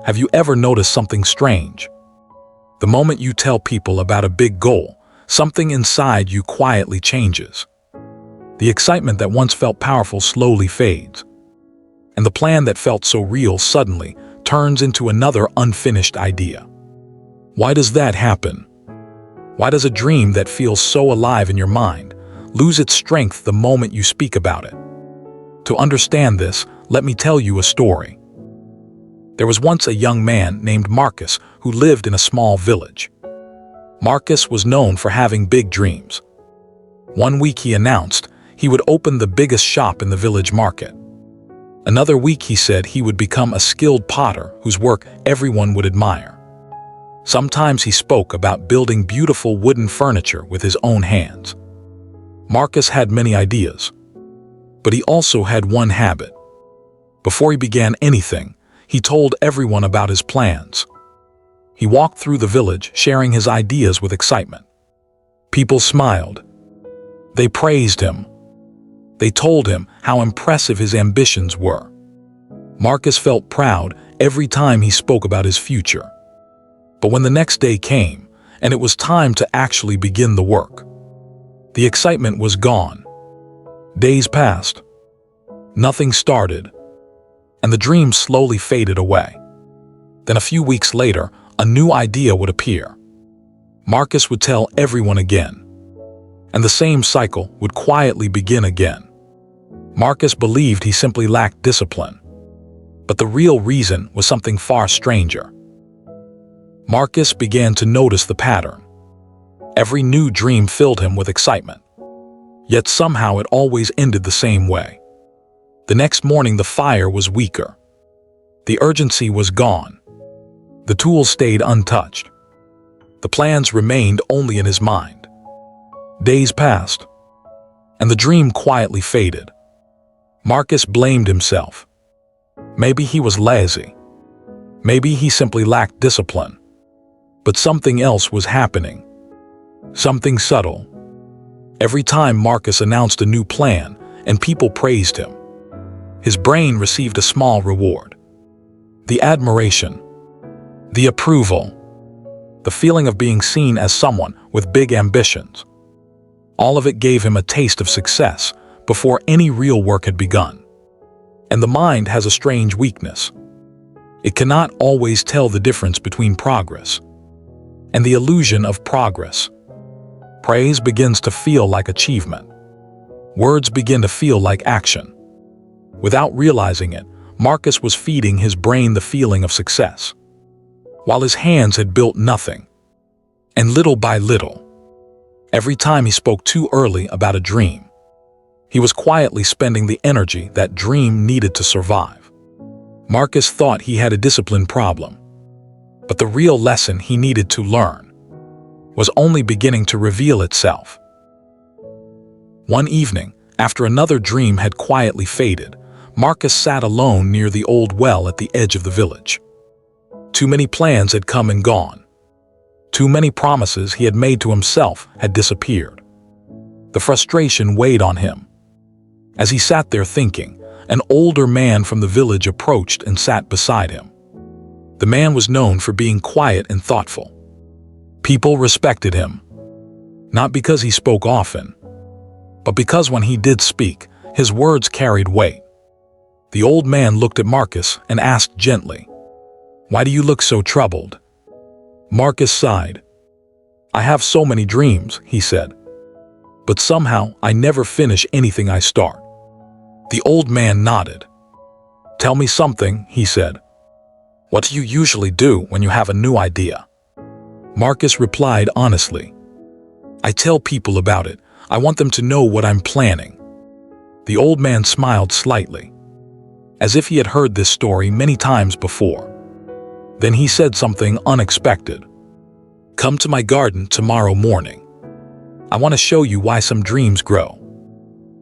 Have you ever noticed something strange? The moment you tell people about a big goal, something inside you quietly changes. The excitement that once felt powerful slowly fades, and the plan that felt so real suddenly turns into another unfinished idea. Why does that happen? Why does a dream that feels so alive in your mind lose its strength the moment you speak about it? To understand this, let me tell you a story. There was once a young man named Marcus who lived in a small village. Marcus was known for having big dreams. One week he announced he would open the biggest shop in the village market. Another week he said he would become a skilled potter whose work everyone would admire. Sometimes he spoke about building beautiful wooden furniture with his own hands. Marcus had many ideas, but he also had one habit. Before he began anything, he told everyone about his plans. He walked through the village sharing his ideas with excitement. People smiled. They praised him. They told him how impressive his ambitions were. Marcus felt proud every time he spoke about his future. But when the next day came, and it was time to actually begin the work, the excitement was gone. Days passed. Nothing started, and the dream slowly faded away. Then a few weeks later, a new idea would appear. Marcus would tell everyone again, and the same cycle would quietly begin again. Marcus believed he simply lacked discipline, but the real reason was something far stranger. Marcus began to notice the pattern. Every new dream filled him with excitement, yet somehow it always ended the same way. The next morning the fire was weaker. The urgency was gone. The tools stayed untouched. The plans remained only in his mind. Days passed, and the dream quietly faded. Marcus blamed himself. Maybe he was lazy. Maybe he simply lacked discipline. But something else was happening. Something subtle. Every time Marcus announced a new plan and people praised him, his brain received a small reward. The admiration, the approval, the feeling of being seen as someone with big ambitions. All of it gave him a taste of success before any real work had begun. And the mind has a strange weakness. It cannot always tell the difference between progress and the illusion of progress. Praise begins to feel like achievement. Words begin to feel like action. Without realizing it, Marcus was feeding his brain the feeling of success, while his hands had built nothing. And little by little, every time he spoke too early about a dream, he was quietly spending the energy that dream needed to survive. Marcus thought he had a discipline problem, but the real lesson he needed to learn was only beginning to reveal itself. One evening, after another dream had quietly faded, Marcus sat alone near the old well at the edge of the village. Too many plans had come and gone. Too many promises he had made to himself had disappeared. The frustration weighed on him. As he sat there thinking, an older man from the village approached and sat beside him. The man was known for being quiet and thoughtful. People respected him, not because he spoke often, but because when he did speak, his words carried weight. The old man looked at Marcus and asked gently, "Why do you look so troubled?" Marcus sighed. "I have so many dreams," he said, "but somehow I never finish anything I start." The old man nodded. "Tell me something," he said. "What do you usually do when you have a new idea?" Marcus replied honestly, "I tell people about it. I want them to know what I'm planning." The old man smiled slightly, as if he had heard this story many times before. Then he said something unexpected. "Come to my garden tomorrow morning. I want to show you why some dreams grow,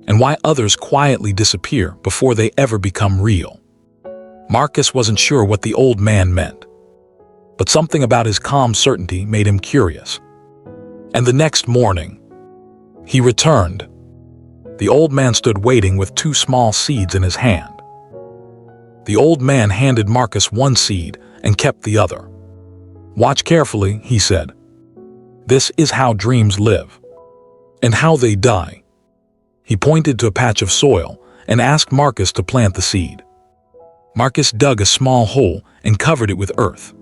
and why others quietly disappear before they ever become real." Marcus wasn't sure what the old man meant, but something about his calm certainty made him curious. And the next morning, he returned. The old man stood waiting with two small seeds in his hand. The old man handed Marcus one seed and kept the other. "Watch carefully," he said. "This is how dreams live. And how they die." He pointed to a patch of soil and asked Marcus to plant the seed. Marcus dug a small hole and covered it with earth.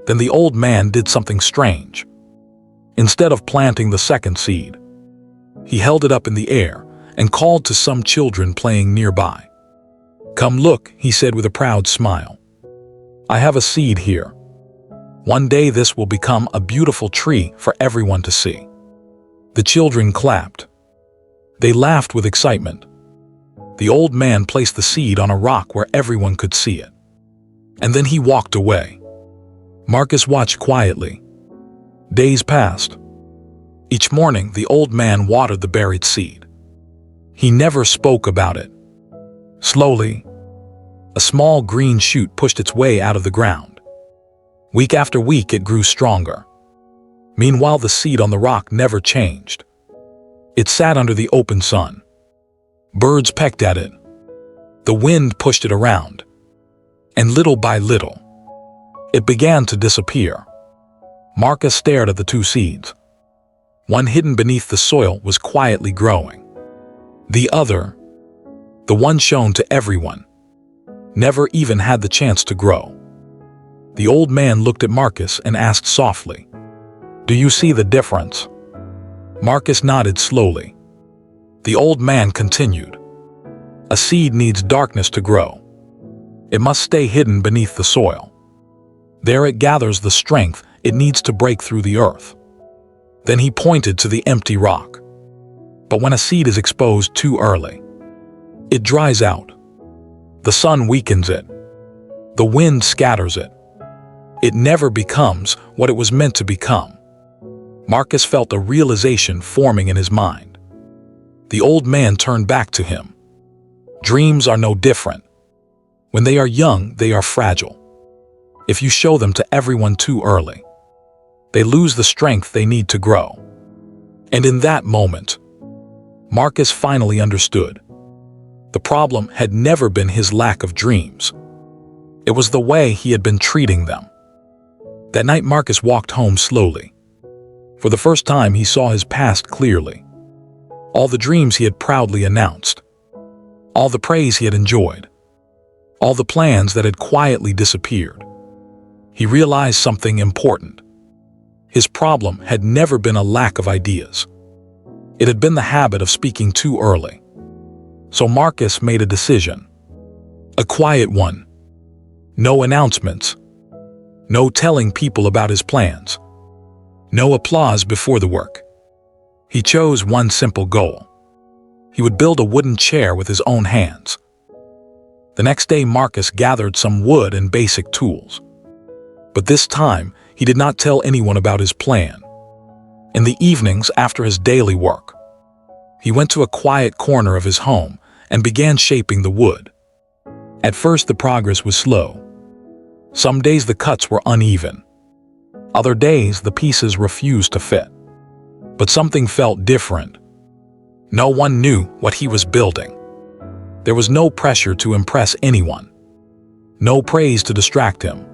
Then the old man did something strange. Instead of planting the second seed, he held it up in the air and called to some children playing nearby. "Come look," he said with a proud smile. "I have a seed here. One day this will become a beautiful tree for everyone to see." The children clapped. They laughed with excitement. The old man placed the seed on a rock where everyone could see it. And then he walked away. Marcus watched quietly. Days passed. Each morning, the old man watered the buried seed. He never spoke about it. Slowly, a small green shoot pushed its way out of the ground. Week after week, it grew stronger. Meanwhile, the seed on the rock never changed. It sat under the open sun. Birds pecked at it. The wind pushed it around. And little by little, it began to disappear. Marcus stared at the two seeds. One hidden beneath the soil was quietly growing. The other, the one shown to everyone, never even had the chance to grow. The old man looked at Marcus and asked softly, "Do you see the difference?" Marcus nodded slowly. The old man continued, "A seed needs darkness to grow. It must stay hidden beneath the soil. There it gathers the strength it needs to break through the earth." Then he pointed to the empty rock. But when a seed is exposed too early, it dries out. The sun weakens it. The wind scatters it. It never becomes what it was meant to become. Marcus felt a realization forming in his mind. The old man turned back to him. Dreams are no different. When they are young, they are fragile. If you show them to everyone too early, they lose the strength they need to grow. And in that moment, Marcus finally understood. The problem had never been his lack of dreams. It was the way he had been treating them. That night, Marcus walked home slowly. For the first time, he saw his past clearly. All the dreams he had proudly announced. All the praise he had enjoyed. All the plans that had quietly disappeared. He realized something important. His problem had never been a lack of ideas. It had been the habit of speaking too early. So Marcus made a decision. A quiet one. No announcements. No telling people about his plans. No applause before the work. He chose one simple goal. He would build a wooden chair with his own hands. The next day, Marcus gathered some wood and basic tools. But this time, he did not tell anyone about his plan. In the evenings after his daily work, he went to a quiet corner of his home and began shaping the wood. At first, the progress was slow. Some days the cuts were uneven. Other days, the pieces refused to fit. But something felt different. No one knew what he was building. There was no pressure to impress anyone. No praise to distract him.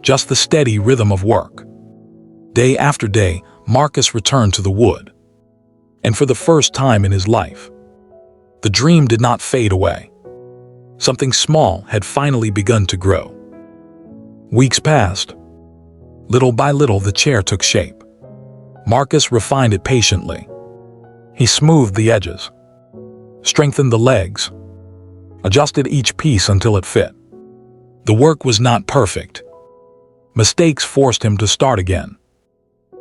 Just the steady rhythm of work. Day after day, Marcus returned to the wood. And for the first time in his life, the dream did not fade away. Something small had finally begun to grow. Weeks passed. Little by little, the chair took shape. Marcus refined it patiently. He smoothed the edges, strengthened the legs, adjusted each piece until it fit. The work was not perfect. Mistakes forced him to start again.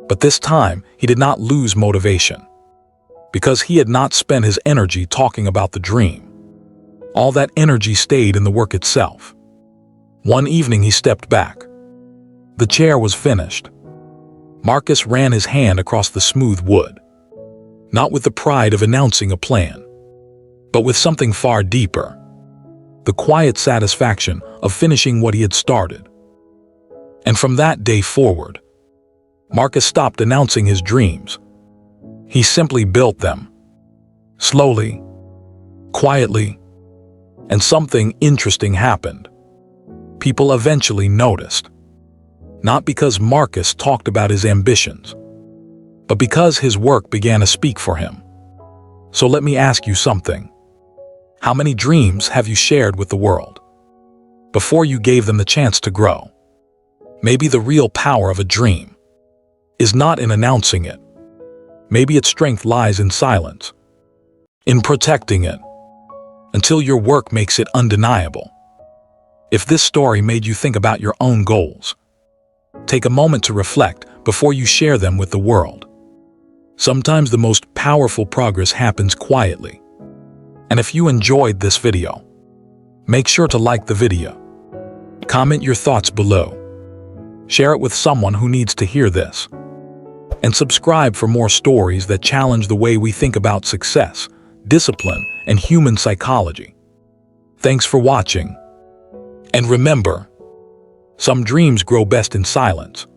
But this time, he did not lose motivation. Because he had not spent his energy talking about the dream. All that energy stayed in the work itself. One evening, he stepped back. The chair was finished. Marcus ran his hand across the smooth wood. Not with the pride of announcing a plan, but with something far deeper. The quiet satisfaction of finishing what he had started. And from that day forward, Marcus stopped announcing his dreams. He simply built them. Slowly, quietly, And something interesting happened. People eventually noticed. Not because Marcus talked about his ambitions, but because his work began to speak for him. So let me ask you something. How many dreams have you shared with the world before you gave them the chance to grow? Maybe the real power of a dream is not in announcing it. Maybe its strength lies in silence, in protecting it, until your work makes it undeniable. If this story made you think about your own goals, take a moment to reflect before you share them with the world. Sometimes the most powerful progress happens quietly. And if you enjoyed this video, make sure to like the video. Comment your thoughts below. Share it with someone who needs to hear this. And subscribe for more stories that challenge the way we think about success, discipline, and human psychology. Thanks for watching. And remember, some dreams grow best in silence.